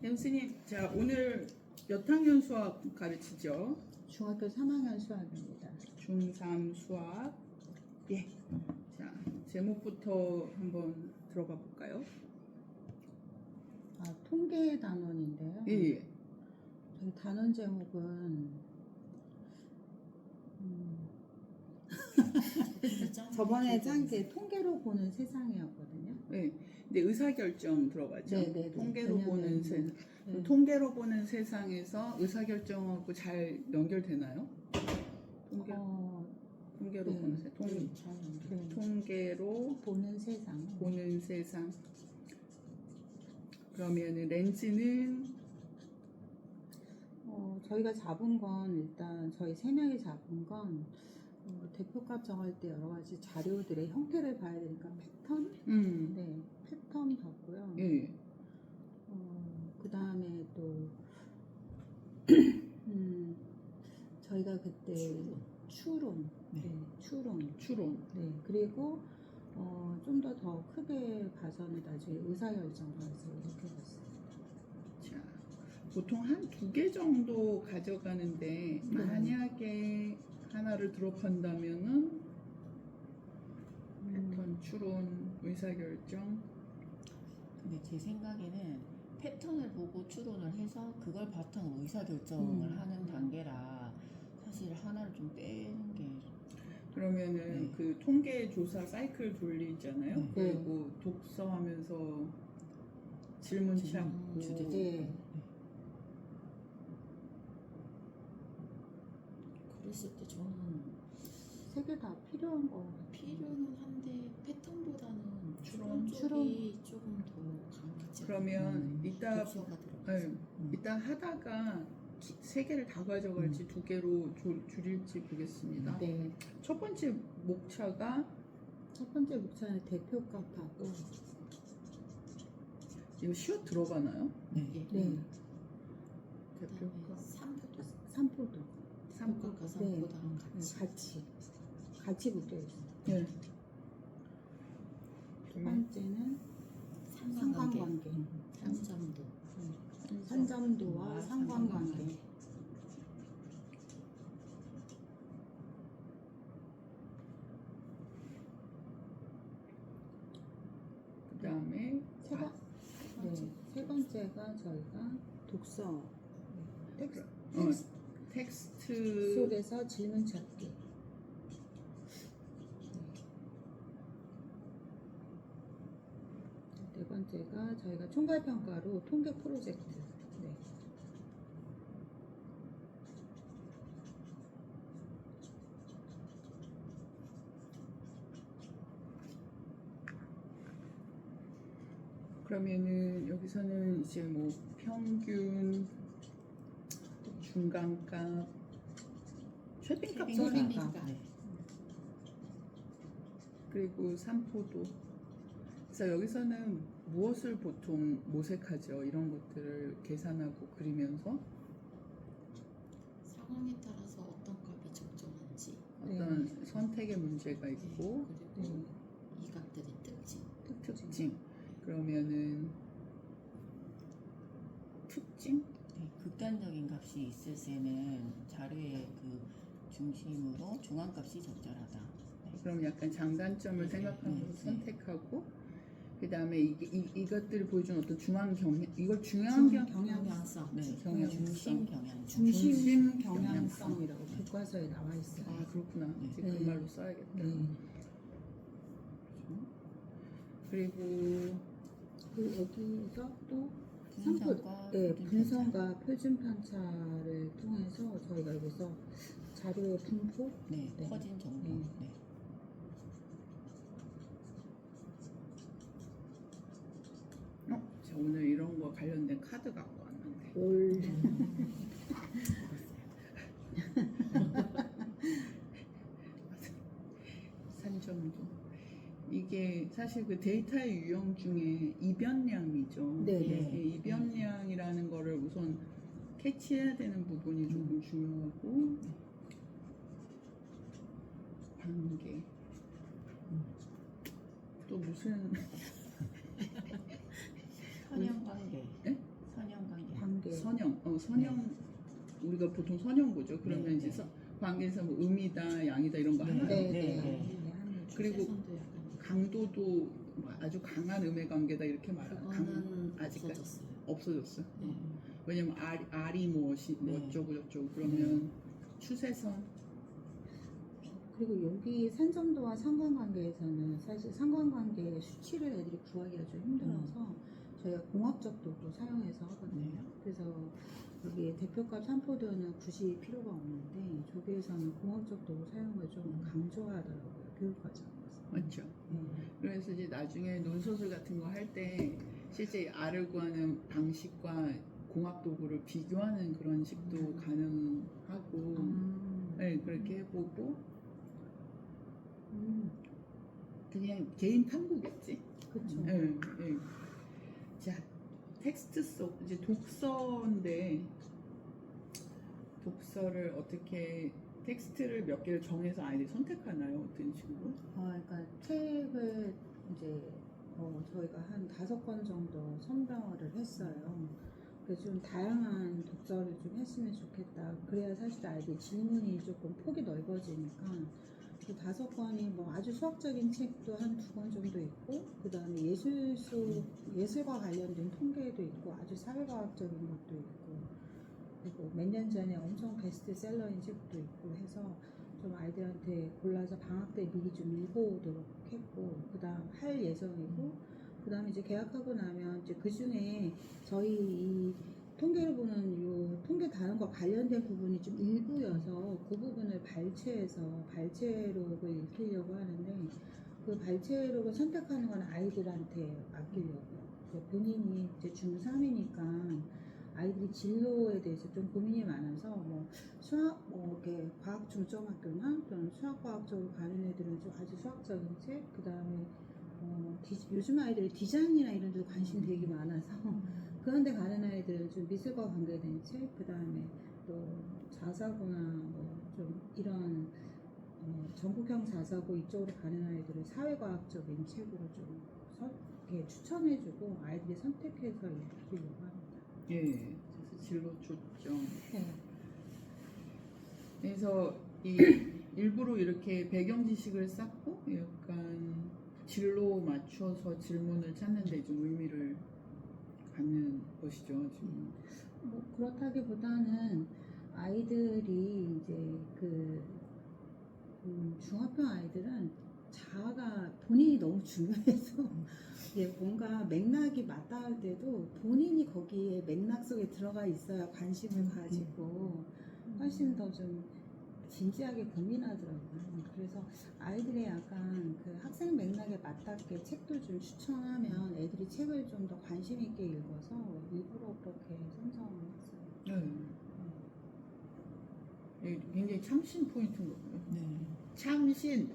엠스님, 자 오늘 몇 학년 수학 가르치죠? 중학교 3학년 수학입니다. 중3 수학. 예. 자 제목부터 한번 들어가 볼까요? 통계 단원인데요. 예. 저희 단원 제목은 저번에 짠 게 통계로 보는 세상이었거든요. 네. 근데 의사결정 들어가죠. 네. 통계로 보는 세상. 네. 통계로 보는 세상에서 의사결정하고 잘 연결되나요? 통계로 네. 보는 세상. 네. 통계로 보는 세상. 보는 세상. 그러면은 렌즈는 저희가 잡은 건 일단 저희 3명이 잡은 건 대표값 정할 때 여러 가지 자료들의 형태를 봐야 되니까 패턴? 네, 패턴 봤고요. 예. 그 다음에 또 저희가 그때 추론. 추론. 네, 그리고 좀 더 크게 봐서는 나중에 의사결정을 해서 이렇게 봤어요. 자, 보통 한 2개 정도 가져가는데 만약에 하나를 드롭한다면은 패턴, 추론, 의사결정. 근데 제 생각에는 패턴을 보고 추론을 해서 그걸 바탕으로 의사결정을 하는 단계라 사실 하나를 좀 빼는 게 그러면은 그 통계 조사 사이클 돌리잖아요. 네. 그리고 독서하면서 질문 찾고. 네. 그랬을 때 저는 3개 다 필요한 거. 필요는 한데 패턴보다는 추론. 쪽이 조금 더 강하지 그러면 이따 독서가 들어가서 이따 하다가 3개를 다 가져갈지 2개로 줄일지 보겠습니다. 네. 첫 번째 목차가 첫 번째 목차는 대표값하고. 이거 시옷 들어가나요? 네. 대표값. 삼포도. 삼각과 삼보다랑 같이 묶여 있어요. 네. 두 번째는 상관관계. 삼점도 산점도와 상관관계. 그다음에 세 번째가 저희가 독서. 텍스트 속에서 질문 찾기. 네 번째가 저희가 총괄평가로 통계 프로젝트. 네. 그러면은 여기서는 이제 뭐 평균, 중간값, 최빈값 그리고 삼포도. 그래서 여기서는 무엇을 보통 모색하죠? 이런 것들을 계산하고 그리면서 상황에 따라서 어떤 값이 적정한지 어떤 선택의 문제가 있고 그리고 이 값들의 특징 그러면은 특징? 극단적인 값이 있을 때는 자료의 그 중심으로 중앙값이 적절하다. 그럼 약간 장단점을 생각하면서 선택하고 그 다음에 이것들을 보여주는 어떤 중앙 경향, 이걸 중요한 경향성 중심 경향성이라고 교과서에 나와 있어요. 아 그렇구나. 이제 네. 그 말로 써야겠다. 네. 그리고 여기서 또 분성과 분성과 표준 편차를 통해서 저희가 여기서 자료의 분포, 커진 정도. 네. 저 오늘 이런 거 관련된 카드 갖고 왔는데. 산정도. 이게 사실 그 데이터의 유형 중에 이변량이죠. 이변량이라는 거를 우선 캐치해야 되는 부분이 조금 중요하고 관계. 또 무슨 선형관계. 네? 선형관계. 선형 우리가 보통 선형 보죠. 그러면 네, 이제 네. 관계에서 뭐 음이다, 양이다 이런 거 네, 하나요? 네, 네, 네. 네. 네, 하는 그리고 주제선도 약간 강도도 뭐 아주 강한 음의 관계다 이렇게 말하는 그거는 아직까지 없어졌어요. 없어졌어. 네. 왜냐면 R이 뭐 네. 어쩌고 저쩌고 그러면 추세선 그리고 여기 산점도와 상관관계에서는 사실 상관관계의 수치를 애들이 구하기가 좀 힘들어서 저희가 공학적 도구 사용해서 하거든요. 그래서 여기 대표값 3포드는 굳이 필요가 없는데 저기에서는 공학적 도구 사용을 좀 강조하더라고요. 교육과정에서. 맞죠? 네. 그래서 이제 나중에 논소설 같은 거 할 때 실제 R을 구하는 방식과 공학 도구를 비교하는 그런 식도 가능하고 네, 그렇게 해보고 그냥 개인 탐구겠지. 그렇죠. 네, 네. 자, 텍스트 속 이제 독서인데 독서를 어떻게 텍스트를 몇 개를 정해서 아이들이 선택하나요? 어떤 식으로? 그러니까 책을 이제 저희가 한 5권 정도 선별을 했어요. 그래서 좀 다양한 독서를 좀 했으면 좋겠다. 그래야 사실 아이들 질문이 조금 폭이 넓어지니까 그 5권이 뭐 아주 수학적인 책도 한 2권 정도 있고 그 다음에 예술과 관련된 통계도 있고 아주 사회과학적인 것도 있고 그리고 몇 년 전에 엄청 베스트셀러인 책도 있고 해서 좀 아이들한테 골라서 방학 때 미리 좀 읽어오도록 했고 그 다음 할 예정이고 그 다음에 이제 개학하고 나면 이제 그 중에 저희 이 통계를 보는 요 통계 다른과 관련된 부분이 좀 일부여서 그 부분을 발췌해서 발췌록을 읽히려고 하는데 그 발췌록을 선택하는 건 아이들한테 맡기려고요. 본인이 이제 중3이니까 아이들이 진로에 대해서 좀 고민이 많아서 뭐 수학 이렇게 과학 중점학교나 또는 수학과학적으로 가는 애들은 좀 아주 수학적인 책, 그 다음에 요즘 아이들이 디자인이나 이런 데 관심 되게 많아서 그런데 가는 아이들은 좀 미술과 관계된 책, 그 다음에 또 자사고나 뭐 좀 이런 전국형 자사고 이쪽으로 가는 아이들은 사회과학적인 책으로 좀 이렇게 추천해주고 아이들이 선택해서 읽히려고 합니다. 예, 그래서 진로 조정. 네. 그래서 일부러 이렇게 배경 지식을 쌓고 약간 진로 맞춰서 질문을 찾는데 좀 의미를 갖는 것이죠. 지금. 뭐 그렇다기보다는 아이들이 이제 중학교 아이들은 자아가 본인이 너무 중요해서 이게 뭔가 맥락이 맞닿을 때도 본인이 거기에 맥락 속에 들어가 있어야 관심을 가지고 훨씬 더 좀 진지하게 고민하더라고요. 그래서 아이들의 약간 그 학생 맥락에 맞닿게 책도 좀 추천하면 애들이 책을 좀 더 관심 있게 읽어서 일부러 그렇게 선정을 했어요. 네. 굉장히 참신 포인트인 거고요. 네. 참신.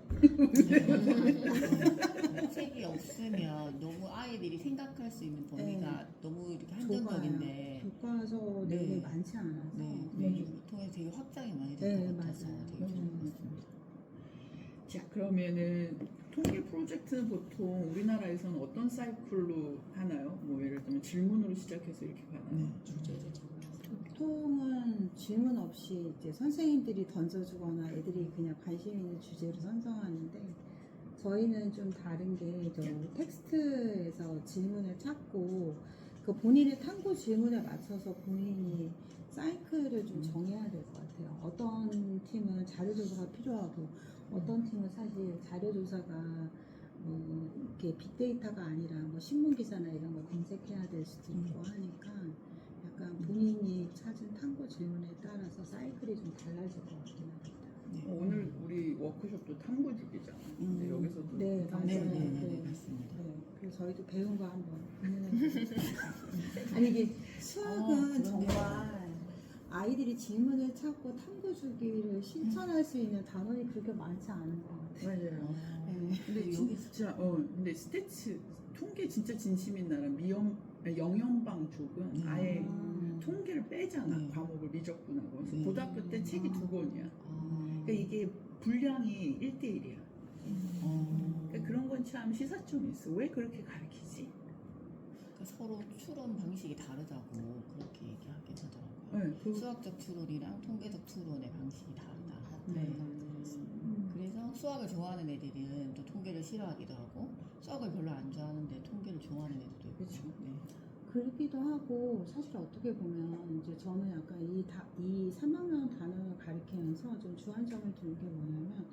책이 없으면 너무 아이들이 생각할 수 있는 범위가 너무 이렇게 한정적인데 교과서 네. 내용이 많지 않아서 네, 네. 이걸 통해서 되게 확장이 많이 네, 될 것 같아서 맞아요. 되게 좋은 것 같습니다. 자, 그러면은 통계 프로젝트는 보통 우리나라에서는 어떤 사이클로 하나요? 뭐 예를 들면 질문으로 시작해서 이렇게 가나요? 주제를 정해서 보통은 질문 없이 이제 선생님들이 던져주거나 애들이 그냥 관심 있는 주제로 선정하는데 저희는 좀 다른 게 저 텍스트에서 질문을 찾고 그 본인의 탐구 질문에 맞춰서 본인이 사이클을 좀 정해야 될 것 같아요. 어떤 팀은 자료조사가 필요하고 어떤 팀은 사실 자료조사가 이렇게 빅데이터가 아니라 뭐 신문기사나 이런 거 검색해야 될 수도 있고 하니까 약간 본인이 찾은 탐구 질문에 따라서 사이클이 좀 달라질 것 같긴 합니다. 오늘 우리 워크숍도 탐구집이잖아. 근데 여기서도 네, 맞아요. 네, 네, 네, 네. 네, 맞습니다. 네, 그래서 저희도 배운 거 한번. 아니 이게 수학은 그렇네요. 정말 아이들이 질문을 찾고 탐구 주기를 실천할 수 있는 단원이 그렇게 많지 않은 것 같아요. 맞아요. 네. 근데 진짜 근데 스태츠 통계 진짜 진심인 나라 영연방 쪽은 아예 통계를 빼잖아. 네. 과목을 미적분하고. 그래서 네. 고등학교 때 책이 2권이야. 아, 그러니까 이게 분량이 1대1이야. 그러니까 그런 건 참 시사점이 있어. 왜 그렇게 가르치지? 서로 추론 방식이 다르다고 그렇게 얘기하긴 하더라고요. 네, 수학적 추론이랑 통계적 추론의 방식이 다르다. 네. 그래서 수학을 좋아하는 애들은 또 통계를 싫어하기도 하고 수학을 별로 안 좋아하는데 통계를 좋아하는 애들도 있고. 그쵸. 네. 그러기도 하고 사실 어떻게 보면 이제 저는 약간 이 3학년 단원을 가리키면서 좀 주안점을 두는 게 뭐냐면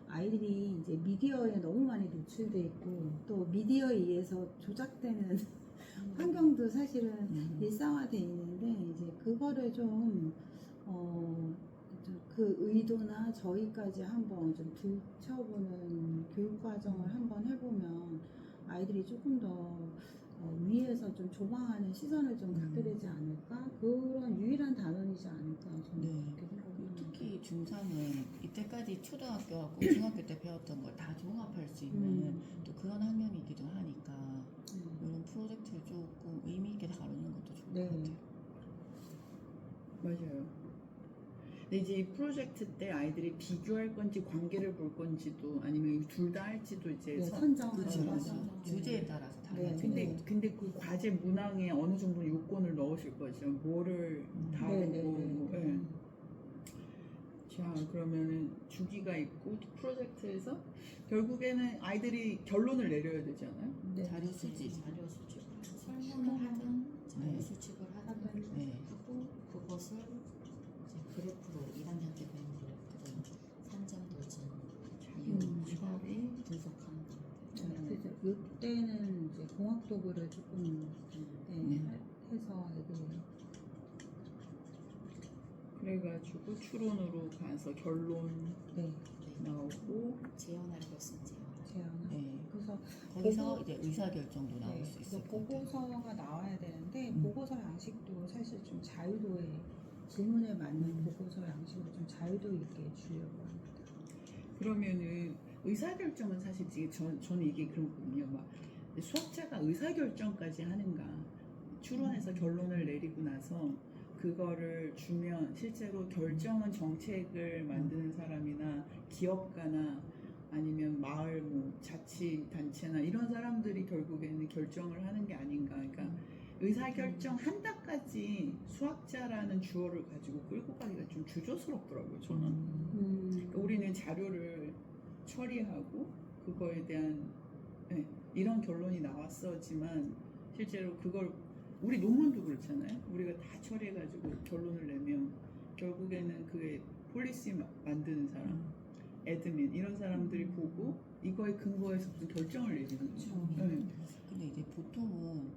아이들이 이제 미디어에 너무 많이 노출돼 있고 또 미디어에 의해서 조작되는 환경도 사실은 일상화돼 있는데 이제 그거를 좀 그 의도나 저희까지 한번 좀 들춰보는 교육 과정을 한번 해보면 아이들이 조금 더 위에서 좀 조망하는 시선을 좀 갖게 되지 않을까? 그런 유일한 단원이지 않을까 저는 네. 그렇게 생각합니다. 특히 중3은 이때까지 초등학교하고 중학교 때 배웠던 걸 다 종합할 수 있는 또 그런 학년이기도 하니까 이런 프로젝트를 조금 의미 있게 다루는 것도 좋을 네. 것 같아요. 맞아요. 근데 이제 이 프로젝트 때 아이들이 비교할 건지 관계를 볼 건지도 아니면 둘 다 할지도 이제 네, 선- 선정하는 그쵸, 거죠. 그쵸. 주제에 따라서 네. 달라지고. 근데 그 과제 문항에 어느 정도 요건을 넣으실 거죠. 뭐를 다루고 네, 네, 네. 뭐, 예. 자, 그러면은 주기가 있고 프로젝트에서 결국에는 아이들이 결론을 내려야 되잖아요. 네. 자료 수집. 자료 수집을 설문을 하든 자료 네. 수집을 하든 네. 하고 그것을 이제 그래프로 1학년 때 배운 그래프로 산점도진 이유를 분석하는 거예요. 그래서 이때는 이제 공학 도구를 조금 해서 애들이 그래가지고 추론으로 가서 결론 네, 나오고 재현할 것은 재현. 제안을 네. 그래서 거기서 보고- 이제 의사결정도 나올 네, 수 있을 그래서 것 같아요. 보고서가 나와야 되는데 보고서 양식도 사실 좀 자유도에 질문에 맞는 보고서 양식을 좀 자유도 있게 주려고 합니다. 그러면은 의사결정은 사실 이게 저는 이게 그런 거거든요. 막 수학자가 의사결정까지 하는가? 추론해서 결론을 내리고 나서 그거를 주면 실제로 결정은 정책을 만드는 사람이나 기업가나 아니면 마을 뭐 자치단체나 이런 사람들이 결국에는 결정을 하는 게 아닌가. 그러니까 의사결정 한다까지 수학자라는 주어를 가지고 끌고 가기가 좀 주저스럽더라고요. 저는. 그러니까 우리는 자료를 처리하고 그거에 대한 이런 결론이 나왔어지만 실제로 그걸 우리 논문도 그렇잖아요. 우리가 다 처리해가지고 결론을 내면 결국에는 그게 폴리시 만드는 사람, 애드민 이런 사람들이 보고 이거에 근거해서 무슨 결정을 내리는 거죠. 근데 이제 보통은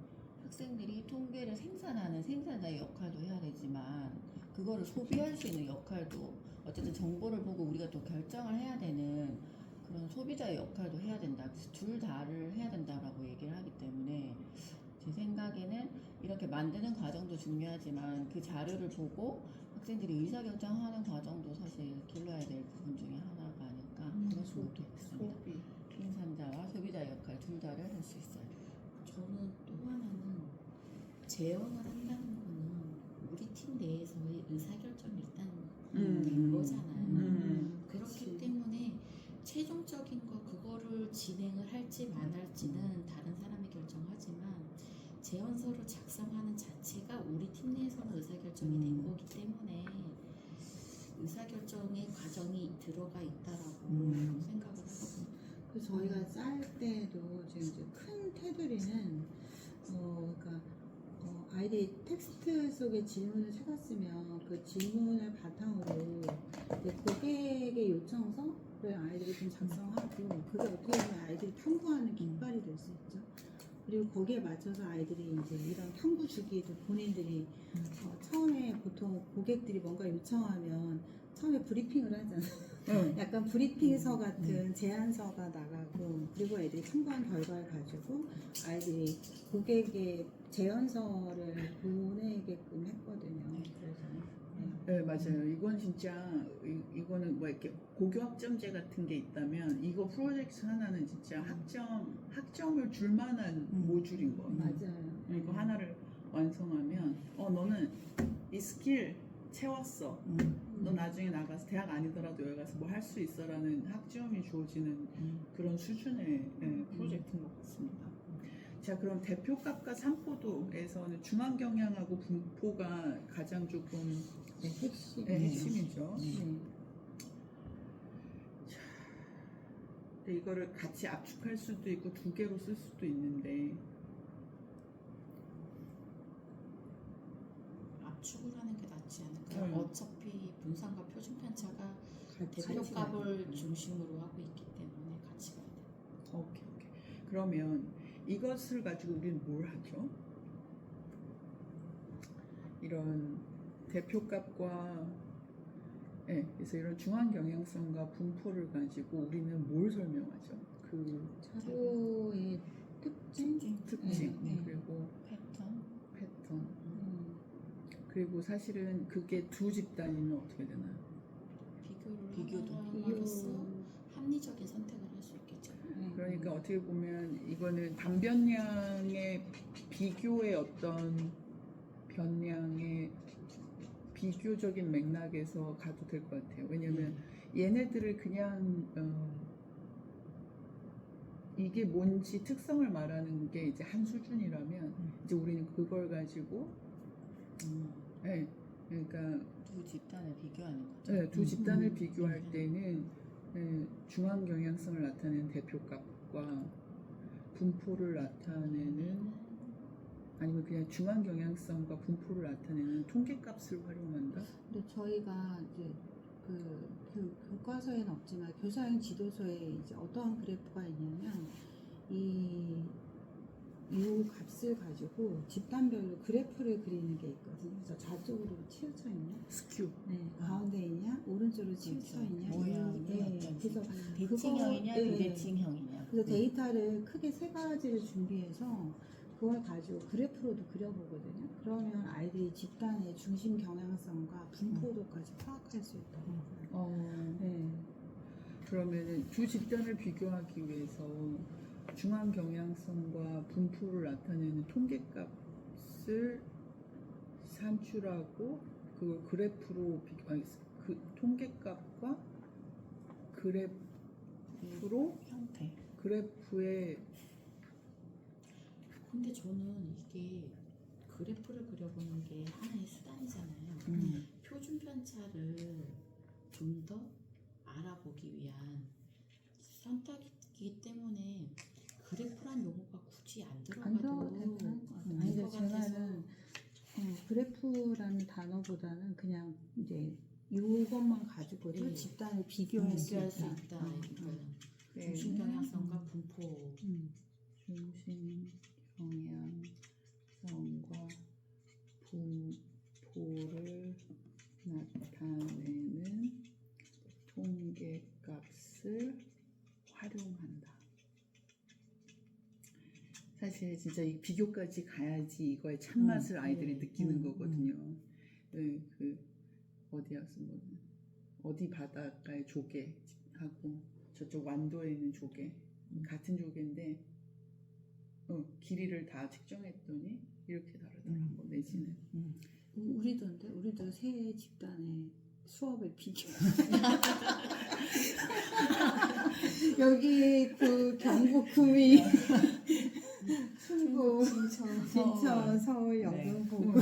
학생들이 통계를 생산하는 생산자의 역할도 해야 되지만 그거를 소비할 수 있는 역할도 어쨌든 정보를 보고 우리가 또 결정을 해야 되는 그런 소비자의 역할도 해야 된다. 그래서 둘 다를 해야 된다라고 얘기를 하기 때문에 제 생각에는 이렇게 만드는 과정도 중요하지만 그 자료를 보고 학생들이 의사결정하는 과정도 사실 길러야 될 부분 중에 하나가 아닐까 그런 생각도 있습니다. 생산자와 소비자의 역할 둘 다를 할 수 있어요. 저는 또 하나는 재현을 한다는 거는 우리 팀 내에서의 의사결정이 일단 된 거잖아요. 그렇기 때문에 최종적인 거 그거를 진행을 할지 안 할지는 다른 사람이 결정하지만 재현서를 작성하는 자체가 우리 팀 내에서는 의사결정이 된 거기 때문에 의사결정의 과정이 들어가 있다라고 생각을 하거든요. 그 저희가 짤 때도 지금 이제 큰 테두리는 그러니까 아이들이 텍스트 속에 질문을 찾았으면 그 질문을 바탕으로 이제 고객의 요청서를 아이들이 좀 작성하고 그게 어떻게 보면 아이들이 탐구하는 깃발이 될 수 있죠. 그리고 거기에 맞춰서 아이들이 이제 이런 탐구 주기에도 본인들이 처음에 보통 고객들이 뭔가 요청하면 처음에 브리핑을 하잖아요. 약간 브리핑서 같은 제안서가 나가고 그리고 애들이 탐구한 결과를 가지고 아이들이 고객의 제안서를 보내게끔 했거든요. 그래서 네, 맞아요. 이건 진짜 이거는 뭐 이렇게 고교 학점제 같은 게 있다면 이거 프로젝트 하나는 진짜 학점을 줄 만한 모듈인 거예요. 맞아요. 이거 하나를 완성하면 너는 이 스킬 채웠어. 너 나중에 나가서 대학 아니더라도 여기 가서 뭐 할 수 있어라는 학점이 주어지는 그런 수준의 프로젝트인 것 같습니다. 자, 자, 그럼 대표값과 산포도에서는 중앙 경향하고 분포가 가장 조금 네, 핵심. 핵심이죠. 네. 근데 이거를 같이 압축할 수도 있고 두 개로 쓸 수도 있는데 압축을 하는 게 낫지 않을까요? 어차피 분산과 표준 편차가 같이 대표값을 중심으로 하고 있기 때문에 같이 가야 돼요. 오케이. 그러면 이것을 가지고 우리는 뭘 하죠? 이런 대표값과 그래서 이런 중앙 경향성과 분포를 가지고 우리는 뭘 설명하죠? 그 자료의 특징? 특징 네. 그리고 패턴. 그리고 사실은 그게 두 집단이면 어떻게 되나요? 비교도. 함으로써 합리적인 선택을 할 수 있겠죠. 그러니까 어떻게 보면 이거는 단변량의 비교의 어떤 변량의 비교적인 맥락에서 가도 될 것 같아요. 왜냐면 얘네들을 그냥 이게 뭔지 특성을 말하는 게 이제 한 수준이라면 이제 우리는 그걸 가지고 그러니까 두 집단을 비교하는 거죠. 두 집단을 비교할 때는 중앙 경향성을 나타내는 대표값과 분포를 나타내는 아니면 그냥 중앙 경향성과 분포를 나타내는 통계값을 활용한다. 근데 저희가 이제 그 교과서에는 없지만 교사형 지도서에 이제 어떠한 그래프가 있냐면 이 값을 가지고 집단별로 그래프를 그리는 게 있거든요. 그래서 좌쪽으로 치우쳐 있냐, 스큐. 가운데 있냐, 오른쪽으로 치우쳐 있냐, 모양이 그래서 대칭형이냐 그거, 비대칭형이냐. 그래서 데이터를 크게 세 가지를 준비해서 그걸 가지고 그래프로도 그려보거든요. 그러면 아이들이 집단의 중심 경향성과 분포도까지 파악할 수 있다고. 그러면은 두 집단을 비교하기 위해서 중앙 경향성과 분포를 나타내는 통계값을 산출하고 그걸 그래프로 그 통계값과 그래프로 형태. 그래프의 근데 저는 이게 그래프를 그려보는 게 하나의 수단이잖아요. 표준 편차를 좀 더 알아보기 위한 선택이기 때문에 그래프란 용어가 굳이 안 안 들어가도 들어가도 될것 같아요. 될 아니, 것 제 같아서 말은 그래프라는 단어보다는 그냥 이제 이것만 가지고도 집단을 비교할 수 비교할 수 있다. 있다. 이거는 중심 경향성과 분포. 중심 경향성과 분포를 나타내는 통계값을 활용한다. 사실 진짜 이 비교까지 가야지 이거의 참맛을 아이들이 느끼는 거거든요. 그 어디였어? 어디 바닷가의 조개하고 저쪽 완도에 있는 조개 같은 조개인데 길이를 다 측정했더니 이렇게 다르더라고. 내지는 우리도 세 집단의 수업을 비교. 여기 그 경북 구미, 충북, 진천, 서울, 영등 보고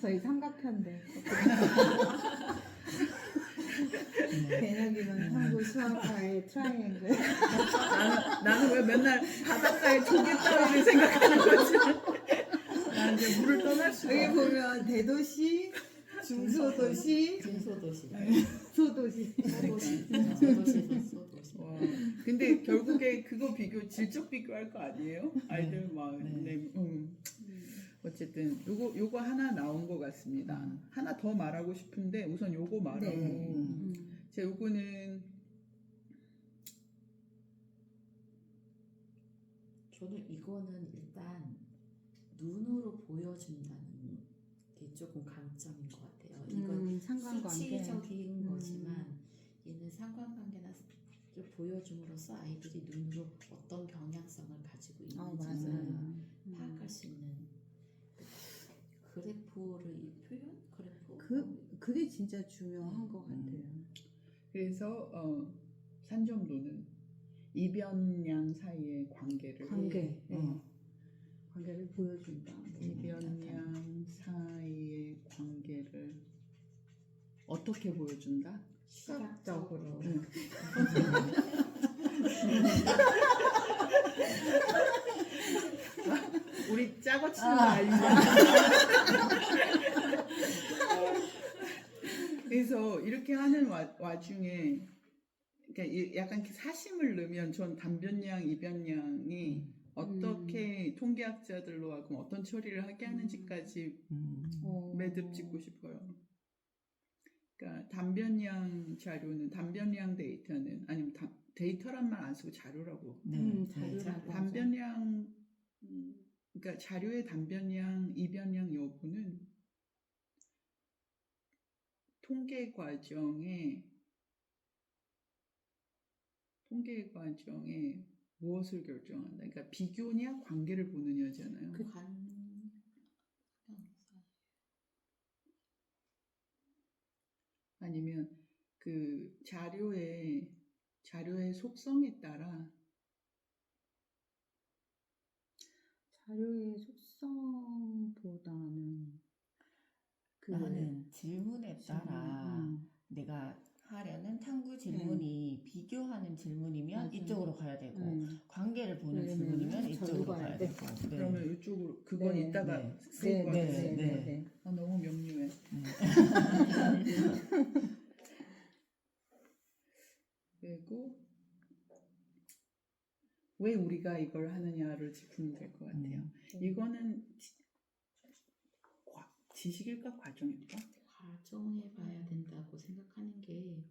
저희 삼각편대. 개혁이면 한국 수학과의 트라이앵글. 나는 왜 맨날 바닷가에 조개 따위를 생각하는 거지? 나 이제 물을 떠날 수가 여기 없어. 보면 대도시, 중소도시, 중소도시. 소도시. 소도시. 와, 근데 결국에 그거 질적 비교할 거 아니에요? 아이들 막 어쨌든 요거 하나 나온 것 같습니다. 하나 더 말하고 싶은데 우선 요거 말하고 자, 요거는 저는 이거는 일단 눈으로 보여준다는 게 조금 강점인 것 같아요. 이건 상관관계. 수치적인 거지만 얘는 상관관계나 를 보여줌으로써 아이들이 눈으로 어떤 경향성을 가지고 있는지를 파악할 수 있는 그래프를 표현? 그래프? 그게 진짜 중요한 것 같아요. 그래서 산점도는 이변량 사이의 관계를 관계를 보여준다. 뭐 이변양 사이의 관계를 어떻게 보여준다? 시각적으로. 응. 우리 짜고 치는 거 아니야? 그래서 이렇게 하는 와중에 그러니까 약간 사심을 넣으면 전 단변량, 이변량이 어떻게 통계학자들로 하고 어떤 처리를 하게 하는지까지 매듭 짓고 싶어요. 그러니까 단변량 자료는 단변량 데이터는 아니면 데이터란 말 안 쓰고 자료라고. 자료라고 단변량 그러니까 자료의 단변량, 이변량 여부는 통계 과정에 무엇을 결정한다. 그러니까 비교냐 관계를 보느냐잖아요. 아니면 그 자료의 속성에 따라 자료의 속성보다는 나는 질문에 따라 내가 하려는 탐구 질문이 비교하는 질문이면 맞아요. 이쪽으로 가야 되고 관계를 보는 그러면 질문이면 저리로 이쪽으로 가야 가야 돼. 되고. 그러면 이쪽으로 그건 네. 이따가 쓸 거야. 네. 아, 너무 명료해. 그리고 왜 우리가 이걸 하느냐를 짚으면 될 것 같아요. 이거는 지식일까 과정일까? 과정해 봐야 된다고 생각하는 게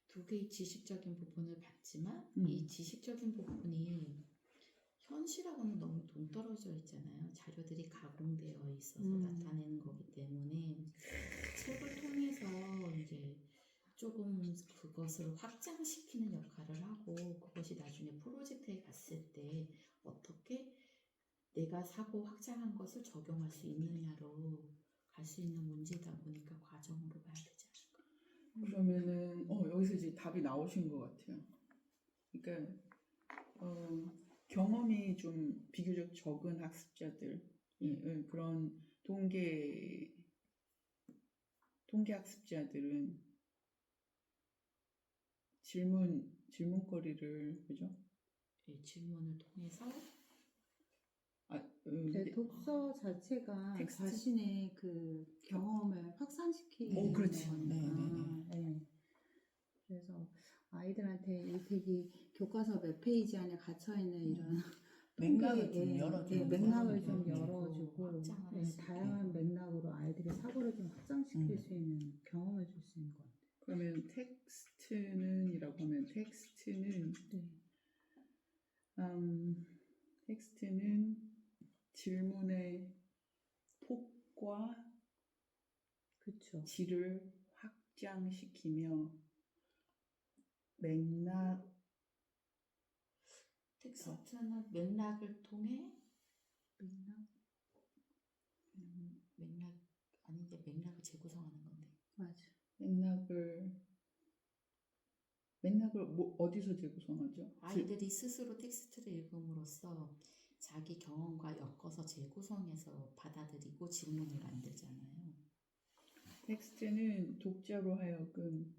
두 개의 지식적인 부분을 봤지만 이 지식적인 부분이 현실하고는 너무 동떨어져 있잖아요. 자료들이 가공되어 있어서 나타내는 거기 때문에 책을 통해서 이제 조금 그것을 확장시키는 역할을 하고 그것이 나중에 프로젝트에 갔을 때 어떻게 내가 사고 확장한 것을 적용할 수 있느냐로 갈 수 있는 문제다 보니까 과정으로 봐야 되지 않을까. 그러면은 여기서 이제 답이 나오신 것 같아요. 그러니까 경험이 좀 비교적 적은 학습자들 그런 통계 학습자들은 질문거리를 그죠? 예, 질문을 통해서 독서 자체가 텍스트. 자신의 그 경험을 확산시키는 그렇지. 거니까. 네. 그래서 아이들한테 이 되게 교과서 몇 페이지 안에 갇혀 있는 이런 맥락을 좀 열어주는 맥락을 거죠. 좀 열어주고 다양한 맥락으로 아이들의 사고를 좀 확장시킬 수 있는 경험을 줄 수 있는 것 같아요. 그러면 텍스트는이라고 하면 텍스트는 질문의 폭과 그쵸. 질을 확장시키며 맥락 텍스트는 맥락을 통해 맥락 아닌데 맥락을 재구성하는 건데. 맞아. 맥락을 어디서 재구성하죠? 아이들이 스스로 텍스트를 읽음으로써 자기 경험과 엮어서 재구성해서 받아들이고 질문을 만들잖아요. 텍스트는 독자로 하여금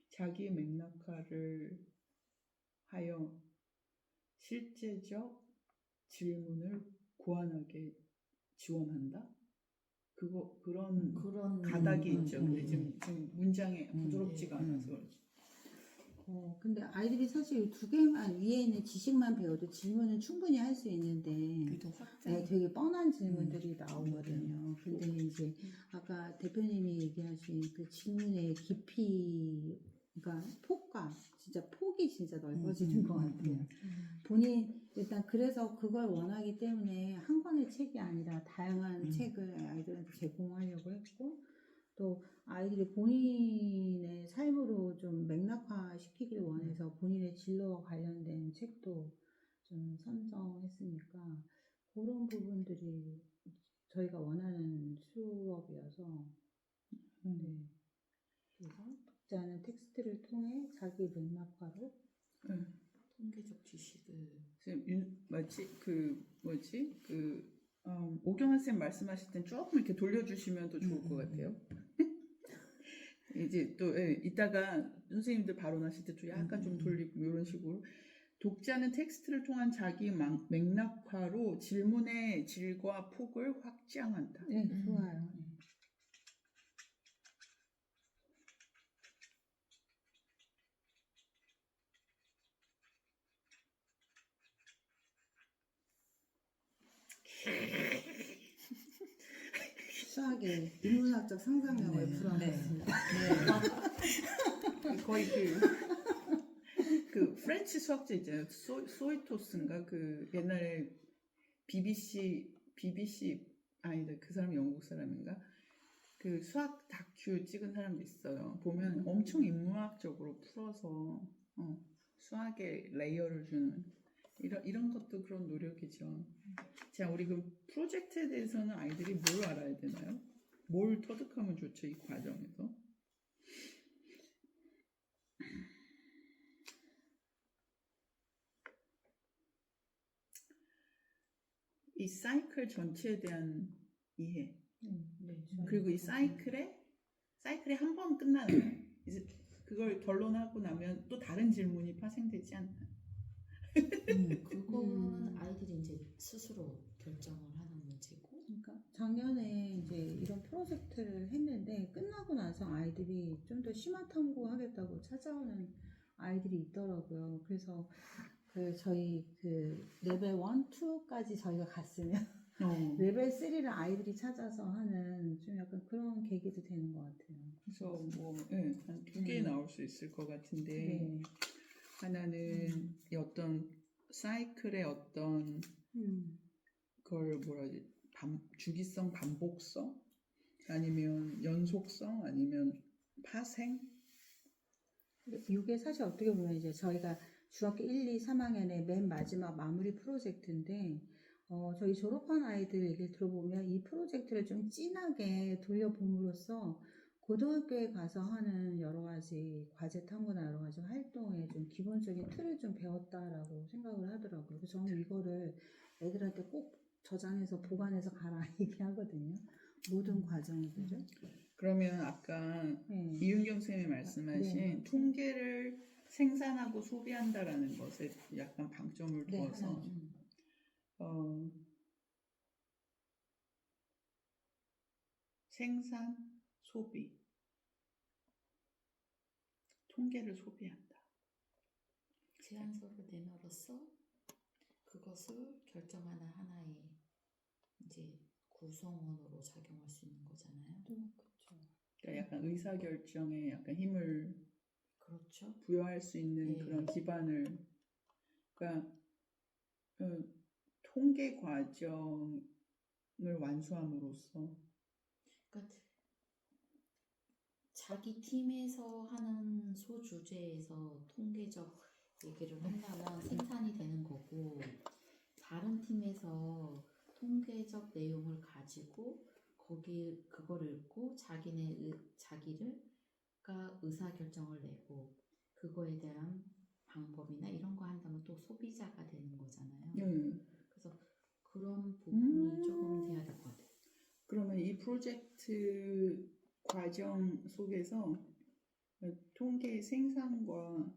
자기 맥락화를 하여 실제적 질문을 고안하게 지원한다. 그런 가닥이 있죠. 근데 지금 문장에 부드럽지가 않아서 그렇죠. 근데 아이들이 사실 이 두 개만 위에 있는 지식만 배워도 질문은 충분히 할 수 있는데 되게 뻔한 질문들이 나오거든요. 근데 이제 아까 대표님이 얘기하신 그 질문의 깊이, 그러니까 폭이 진짜 넓어지는 것 같아요. 본인 일단 그래서 그걸 원하기 때문에 한 권의 책이 아니라 다양한 책을 아이들한테 제공하려고 했고, 또 아이들이 본인의 삶으로 좀 맥락화 시키길 원해서 본인의 진로와 관련된 책도 좀 선정했으니까 그런 부분들이 저희가 원하는 수업이어서 그래서 독자는 텍스트를 통해 자기 맥락화로 통계적 지식을 오경환 쌤 말씀하실 땐 조금 이렇게 돌려주시면 더 좋을 것 같아요. 이제 또 이따가 선생님들 발언하실 때 또 약간 좀 돌리고 이런 식으로 독자는 텍스트를 통한 자기 맥락화로 질문의 질과 폭을 확장한다. 네, 좋아요. 수학의 인문학적 상상력을 네. 불어넣습니다. 거의 그 프렌치 수학자 있잖아요. 소이토스인가 그 옛날에 BBC 아니다 그 사람이 영국 사람인가 그 수학 다큐 찍은 사람도 있어요. 보면 엄청 인문학적으로 풀어서 수학의 레이어를 주는 이런 것도 그런 노력이죠. 자, 우리 그 프로젝트에 대해서는 아이들이 뭘 알아야 되나요? 뭘 터득하면 좋죠 이 과정에서? 이 사이클 전체에 대한 이해. 네, 그리고 이 사이클이 한 번 끝나나요? 이제 그걸 결론하고 나면 또 다른 질문이 파생되지 않나요? 그거는 아이들이 이제 스스로 결정을 하는 문제고. 그러니까 작년에 이제 이런 프로젝트를 했는데 끝나고 나서 아이들이 좀 더 심화 탐구하겠다고 찾아오는 아이들이 있더라고요. 그래서 저희 레벨 1, 2까지 저희가 갔으면 레벨 3를 아이들이 찾아서 하는 좀 약간 그런 계기도 되는 것 같아요. 그래서 한 두 개 나올 수 있을 것 같은데 네. 하나는 이 어떤 사이클의 어떤 그걸 뭐라 하지? 주기성, 반복성, 아니면 연속성, 아니면 파생. 이게 사실 어떻게 보면 이제 저희가 중학교 1, 2, 3학년의 맨 마지막 마무리 프로젝트인데 저희 졸업한 아이들 얘기를 들어보면 이 프로젝트를 좀 진하게 돌려봄으로써 고등학교에 가서 하는 여러 가지 과제 탐구나 여러 가지 활동에 좀 기본적인 틀을 좀 배웠다라고 생각을 하더라고요. 그래서 저는 이거를 애들한테 꼭 저장해서 보관해서 가라 얘기하거든요. 모든 과정들을. 그러면 아까 이윤경 쌤이 말씀하신 통계를 생산하고 소비한다라는 것에 약간 방점을 두어서 생산, 소비, 통계를 소비한다. 제안서를 내놓으로써 그것을 결정하는 하나의 이제 구성원으로 작용할 수 있는 거잖아요. 그렇죠. 그러니까 약간 의사결정에 약간 힘을 그렇죠. 부여할 수 있는 네. 그런 기반을 그러니까 통계 과정을 완수함으로써 그러니까 자기 팀에서 하는 소주제에서 통계적 얘기를 한다면 생산이 되는 거고 다른 팀에서 통계적 내용을 가지고 그거를 읽고 자기가 의사결정을 내고 그거에 대한 방법이나 이런 거 한다면 또 소비자가 되는 거잖아요. 그래서 그런 부분이 조금 돼야 될 것 같아요. 그러면 이 프로젝트 과정 속에서 통계 생산과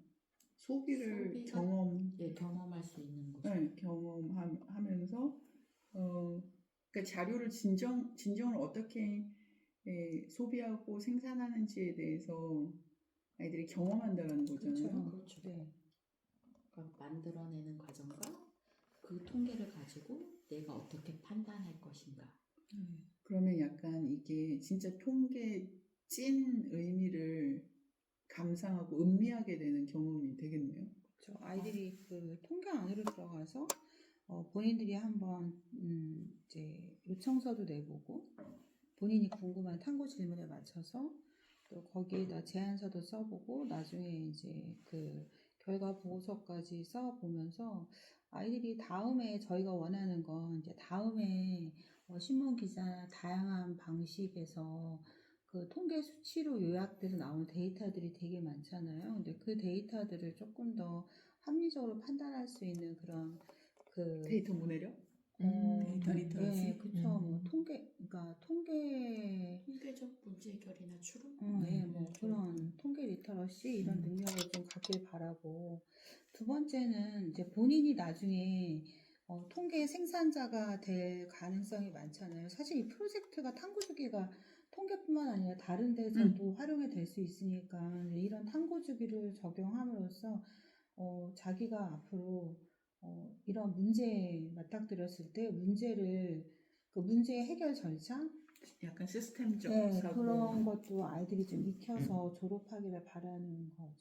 소비를 경험할 수 있는 거죠. 경험하면서 그러니까 자료를 진정을 어떻게 소비하고 생산하는지에 대해서 아이들이 경험한다는 거잖아요. 그렇죠. 네. 그러니까 만들어내는 과정과 그 통계를 가지고 내가 어떻게 판단할 것인가. 그러면 약간 이게 진짜 통계 찐 의미를 감상하고 음미하게 되는 경험이 되겠네요. 그렇죠. 아이들이 통계 안으로 들어가서 본인들이 한번 이제 요청서도 내보고 본인이 궁금한 탐구 질문에 맞춰서 또 거기에다 제안서도 써보고 나중에 이제 결과 보고서까지 써보면서 아이들이 다음에 저희가 원하는 건 이제 다음에 신문 기사나 다양한 방식에서 통계 수치로 요약돼서 나오는 데이터들이 되게 많잖아요. 근데 그 데이터들을 조금 더 합리적으로 판단할 수 있는 그런 그 데이터 문해력? 데이터 리터러시? 네, 그렇죠. 뭐 그러니까 통계적 문제 해결이나 추론. 네, 뭐 그런 통계 리터러시 이런 능력을 좀 갖길 바라고. 두 번째는 이제 본인이 나중에 통계 생산자가 될 가능성이 많잖아요. 사실 이 프로젝트가 탐구주기가 통계뿐만 아니라 다른 데서도 활용이 될 수 있으니까 이런 탐구주기를 적용함으로써 자기가 앞으로 이런 문제에 맞닥뜨렸을 때 그 문제의 해결 절차 약간 시스템적 네, 사고. 그런 것도 아이들이 좀 익혀서 졸업하기를 바라는 거죠.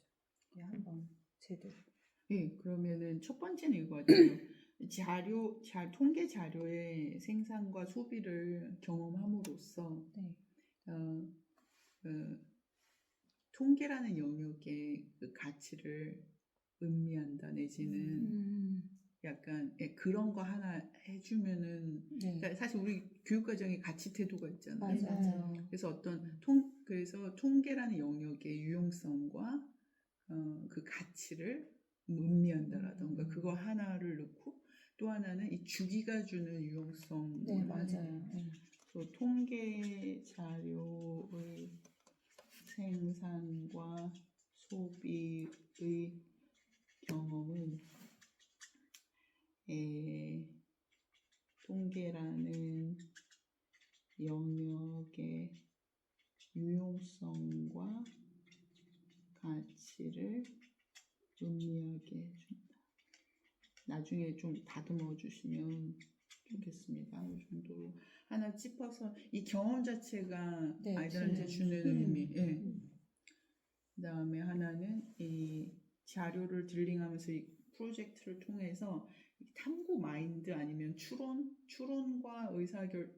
네, 한번 제대로. 예, 그러면은 첫 번째는 이거 같아요. 통계 자료의 생산과 소비를 경험함으로써 네. 통계라는 영역의 그 가치를 음미한다 내지는 약간 그런 거 하나 해주면은 네. 그러니까 사실 우리 교육 과정에 가치 태도가 있잖아요. 맞아요. 그래서 그래서 통계라는 영역의 유용성과 그 가치를 음미한다라던가 그거 하나를 넣고 또 하나는 이 주기가 주는 유용성을 네, 맞아요. 네. 또 통계 자료의 생산과 소비의 경험은 통계라는 영역의 유용성과 가치를 음미하게 해준다. 나중에 좀 다듬어 주시면 좋겠습니다. 이 정도로 하나 짚어서 이 경험 자체가 네, 아이들한테 주는 의미. 예. 그다음에 하나는 이 자료를 딜링하면서 이 프로젝트를 통해서 탐구 마인드 아니면 추론과 의사결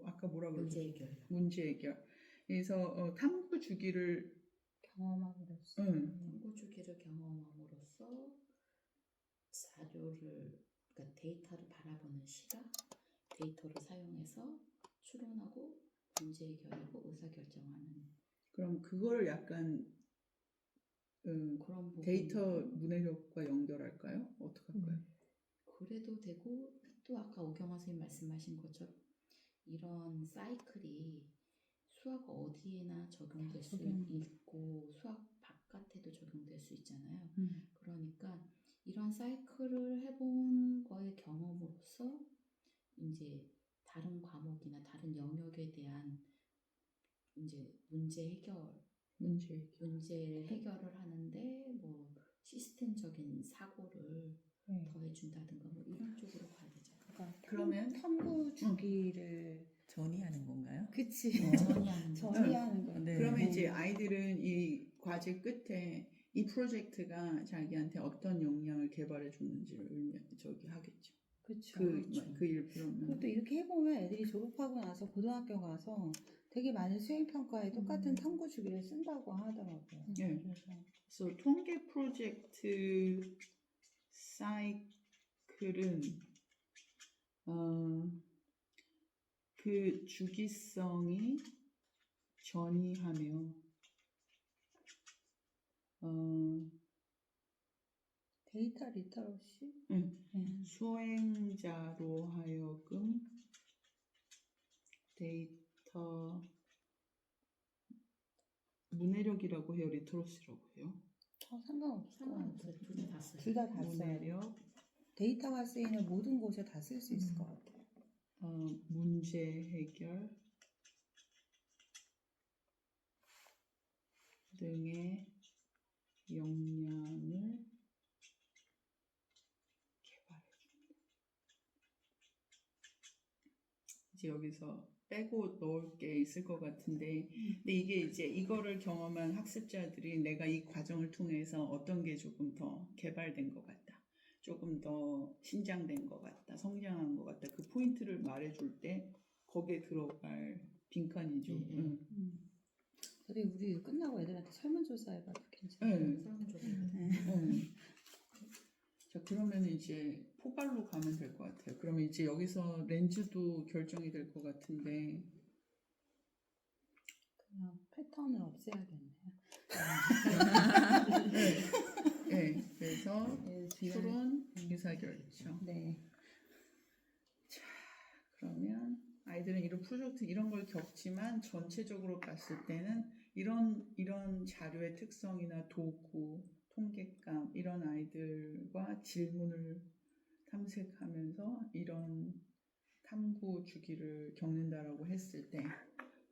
아까 뭐라 그러죠? 문제 해결. 그래서 탐구 주기를 경험함으로써. 탐구 주기를 경험함으로써 자료를 그러니까 데이터를 바라보는 시각, 데이터를 사용해서 추론하고 문제 해결하고 의사 결정하는 그럼 그거를 약간 그런 부분. 데이터 문해력과 연결할까요? 어떻게 할까요? 그래도 되고 또 아까 오경화 선생님 말씀하신 것처럼 이런 사이클이 수학 어디에나 적용될 수 있고 수학 바깥에도 적용될 수 있잖아요. 그러니까 이런 사이클을 해본 거의 경험으로서 이제 다른 과목이나 다른 영역에 대한 이제 문제를 해결을 하는데 뭐 시스템적인 사고를 더해준다든가 뭐 이런 쪽으로 가야 되잖아요. 그러니까 그러면 탐구 주기를 전이하는 건가요? 그치. 전이하는 거. 네. 그러면 이제 아이들은 이 과제 끝에 이 프로젝트가 자기한테 어떤 역량을 개발해 줬는지를 하겠죠. 그렇죠. 그 일부러는. 그것도 이렇게 해보면 애들이 졸업하고 나서 고등학교 가서 되게 많은 수행평가에 똑같은 탐구 주기를 쓴다고 하더라고요. 네. 그래서 통계 프로젝트 사이클은 그 주기성이 전이하며 데이터 리터러시? 수행자로 하여금 데이터 문해력이라고 해요, 리터러시라고 해요? 상관없을 것 같아요. 둘 다 다 써요. 문해력, 데이터가 쓰이는 모든 곳에 다 쓸 수 있을 것 같아요. 문제 해결 등의 역량을 개발해준다. 이제 여기서 빼고 넣을 게 있을 것 같은데, 근데 이게 이제 이거를 경험한 학습자들이 내가 이 과정을 통해서 어떤 게 조금 더 개발된 것 같다, 조금 더 신장된 것 같다, 성장한 것 같다, 그 포인트를 말해줄 때 거기에 들어갈 빈칸이죠. 우리 끝나고 애들한테 설문조사해봐도 괜찮아요. 자, 그러면 이제 포괄로 가면 될 것 같아요. 그러면 이제 여기서 렌즈도 결정이 될 것 같은데, 그냥 패턴을 없애야겠네요. 네, 그래서 추론, 네. 의사결정. 네. 그러면 아이들은 이런 프로젝트 이런 걸 겪지만 전체적으로 봤을 때는 이런 자료의 특성이나 도구, 통계감 이런 아이들과 질문을 탐색하면서 이런 탐구 주기를 겪는다라고 했을 때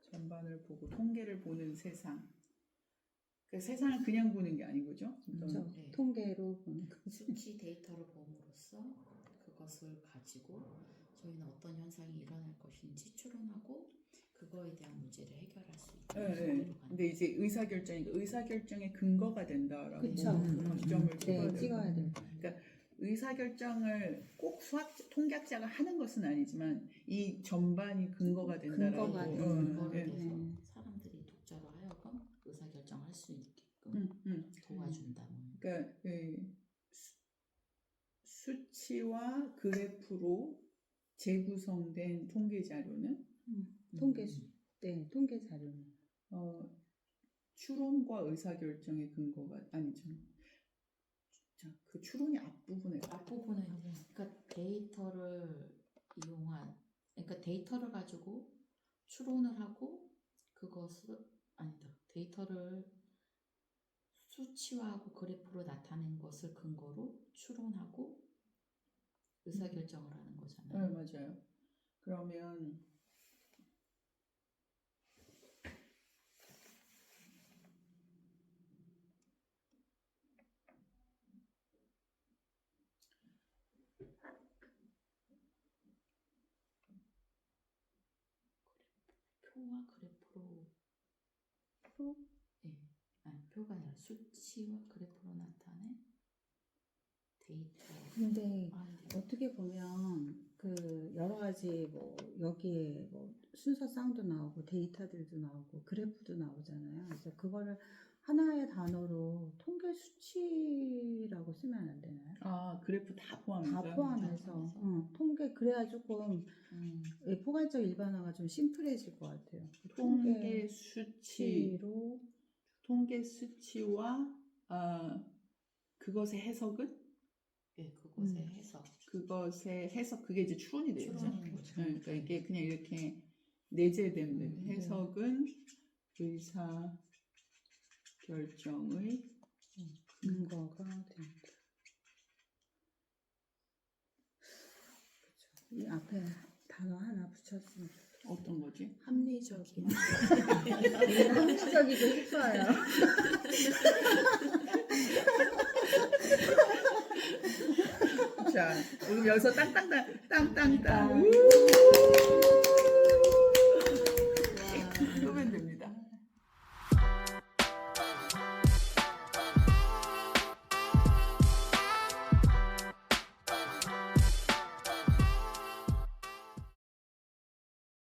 전반을 보고 통계를 보는 세상. 그 세상을 그냥 보는 게 아닌 거죠? 그렇죠. 네. 통계로 보는 거죠. 수치 데이터를 봄으로써 그것을 가지고 저희는 어떤 현상이 일어날 것인지 추론하고 그거에 대한 문제를 해결할 수 있는 네. 근데 이제 의사결정의 근거가 된다라고 그쵸. 점을 네, 찍어야 돼요. 의사결정을 꼭 통계학자가 하는 것은 아니지만 이 전반이 근거가 된다라고. 근거가 되는 그거를 네. 해서 네. 사람들이 독자로 하여금 의사결정할 수 있게끔 도와준다. 그러니까 수치와 그래프로 재구성된 통계 자료는 통계 자료는 추론과 의사결정의 근거가 아니죠. 자, 그 추론이 앞부분에 앞부분은 그러니까 데이터를 가지고 추론을 하고 그것을 데이터를 수치화하고 그래프로 나타낸 것을 근거로 추론하고 의사결정을 하는 거잖아요. 네, 맞아요. 그러면 표와 그래프로 표가 아니라 수치와 그래프로 나타낸 데이터. 근데 어떻게 보면 그 여러 가지 뭐 여기에 뭐 순서쌍도 나오고 데이터들도 나오고 그래프도 나오잖아요. 그래서 그거를 하나의 단어로 통계 수치라고 쓰면 안 되나요? 그래프 다 포함해서. 다 포함해서 통계 그래야 조금 포괄적 일반화가 좀 심플해질 것 같아요. 통계 수치로 통계 수치와 그것의 해석은? 네, 그것의 해석. 그게 이제 추론이 되죠. 추론인 거죠. 그러니까 이게 그냥 이렇게 내재된 해석은 의사 결정의 근거가 된다. 그렇죠. 이 앞에 단어 하나 붙였으면 좋겠어요. 어떤 거지? 합리적인. 합리적이고 싶어요. 자, 오늘 여기서 땅땅땅.